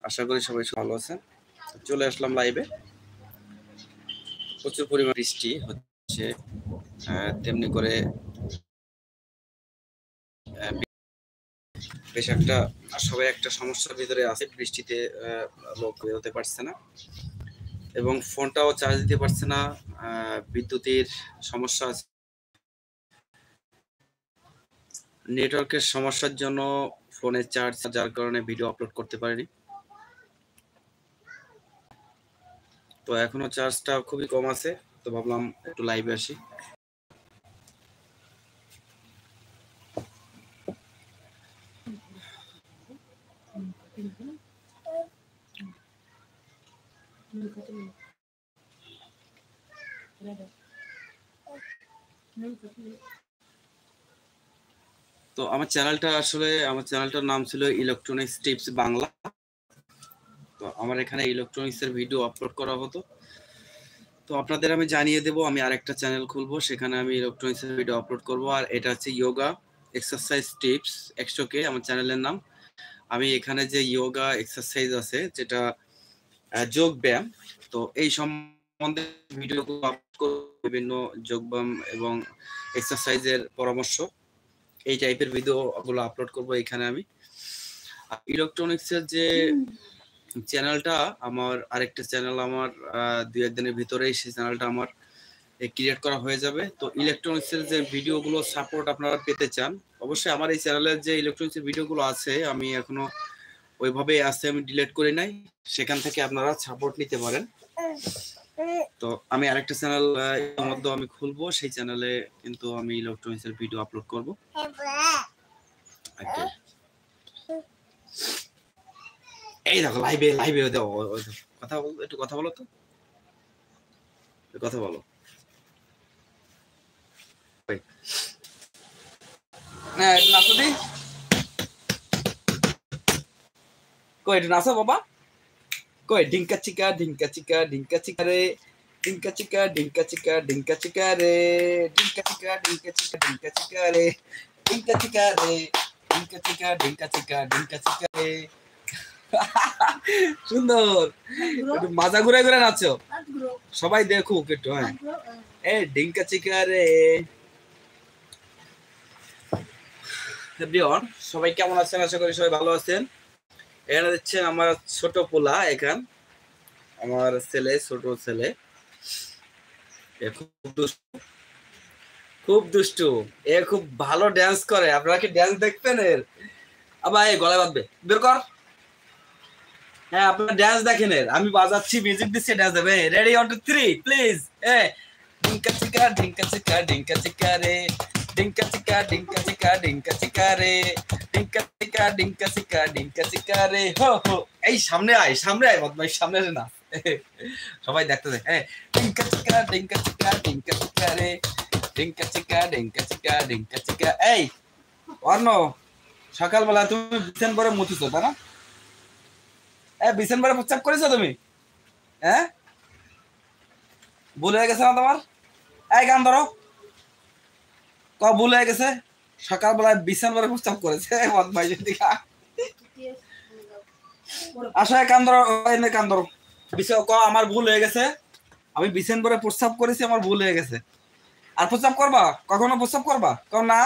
আশা করি সবাই ভালো আছেন। চলে আসলাম লাইভে। প্রচুর পরিমাণ বৃষ্টি হচ্ছে, তেমনি করে বেশ একটা সবাই একটা সমস্যার ভিতরে আছে। বৃষ্টিতে লোক বেরোতে পারছে না এবং ফোনটাও চার্জ দিতে পারছে না। বিদ্যুতের সমস্যা আছে, নেটওয়ার্কের সমস্যার জন্য ফোনের চার্জ, যার কারণে ভিডিও আপলোড করতে পারিনি। তো এখনো চার্জটা খুবই কম আছে, তো ভাবলাম একটু লাইভে আসি। তো আমার চ্যানেলটার নাম ছিল ইলেকট্রনিক্স টিপস বাংলা। তো আমার এখানে ইলেকট্রনিক্স এর ভিডিও আপলোড করা হতো। তো আপনাদের আমি জানিয়ে দেব, আমি আরেকটা চ্যানেল খুলবো, সেখানে আমি ইলেকট্রনিক্স এর ভিডিও আপলোড করব। আর এটা হচ্ছে ইয়োগা এক্সারসাইজ টিপস 100K আমার চ্যানেলের নাম। আমি এখানে যে ইয়োগা এক্সারসাইজ আছে, যেটা যোগ ব্যায়াম, তো এই সম্বন্ধে ভিডিও আপলোড করব। বিভিন্ন যোগ ব্যায়াম এবং এক্সারসাইজের পরামর্শ, এই টাইপের ভিডিওগুলো আপলোড করব এখানে আমি। ইলেকট্রনিক্সের যে চ্যানেলটা, আমার আরেকটা চ্যানেল আমার 2-1 দিনের ভিতরেই সেই চ্যানেলটা আমার ক্রিয়েট করা হয়ে যাবে। তো ইলেকট্রনিক্সের যে ভিডিওগুলো সাপোর্ট আপনারা পেতে চান, অবশ্যই আমার এই চ্যানেলের যে ইলেকট্রনিক্সের ভিডিওগুলো আছে, আমি এখনো ওইভাবে আছে, আমি ডিলিট করে নাই, সেখান থেকে আপনারা সাপোর্ট নিতে পারেন। তো আমি আরেকটা চ্যানেল এর মধ্যে আমি খুলবো, সেই চ্যানেলে কিন্তু আমি ইলেকট্রনিক্সের ভিডিও আপলোড করব। এই দেখো লাইভে কথা বল, একটু কথা বলো, তো কথা বলো। কই নাচো বাবা, কই ঢিঙ্কা চিকা ঢিঙ্কা চিকা ঢিঙ্কা চিকা রে, ঢিঙ্কা চিকা ঢিঙ্কা চিকা ঢিঙ্কা চিকা রে, ঢিঙ্কা চিকা ঢিঙ্কা চিকা ঢিঙ্কা চিকা রে, ঢিঙ্কা চিকা রে, ঢিঙ্কা চিকা ঢিঙ্কা চিকা ঢিঙ্কা চিকা রে। সুন্দর, একটু মাজা ঘুরে ঘুরে নাচো, সবাই দেখুক একটু। হ্যাঁ, এই ঢিঙ্কা চিকা রে। এভরিওয়ান, সবাই কেমন আছেন? আশা করি সবাই ভালো আছেন। এখানে দেখছেন আমার ছোট পোলা, এখান আমার ছেলে, ছোট ছেলে, খুব দুষ্টু, এ খুব ভালো ড্যান্স করে। আপনারা কি ড্যান্স দেখবেন এর? আবার এই গলায় বাঁধবে, বের কর। হ্যাঁ, আপনারা ড্যান্স দেখেন এর, আমি বাজাচ্ছি, মিউজিক দিচ্ছি, ড্যান্স দেবে। Ready 1 2 3 please. এ ঢিঙ্কা চিকা ঢিঙ্কা চিকা ঢিঙ্কা চিকা রে, ঢিঙ্কা চিকা ঢিঙ্কা চিকা ঢিঙ্কা চিকা রে, ঢিঙ্কা চিকা ঢিঙ্কা চিকা ঢিঙ্কা চিকা রে। হো হো, এই সামনে আয়, সামনে আয় বদমাইশ, সামনে আসে না। সবাই দেখতে দেখ। হ্যাঁ, ঢিঙ্কা চিকা ঢিঙ্কা চিকা ঢিঙ্কা চিকা রে, ঢিঙ্কা চিকা ঢিঙ্কা চিকা ঢিঙ্কা চিকা। এই অর্ণ, সকালবেলা তুমি বিছান পরে মুছিছো, তাই না? বিছান পরে প্রস্তাব করেছো তুমি? হ্যাঁ, ভুল হয়ে গেছে না তোমার? এই গান ধরো, ভুল হয়ে গেছে, সকালবেলায় বিছান পরে প্রস্তাব করেছে। আশায় কান ধরো, কান ধরো, আমার ভুল হয়ে গেছে, আমি বিছান পরে প্রস্তাব করেছি, আমার ভুল হয়ে গেছে। আর প্রস্তাব করবা? কখনো প্রস্তাব করবা? না,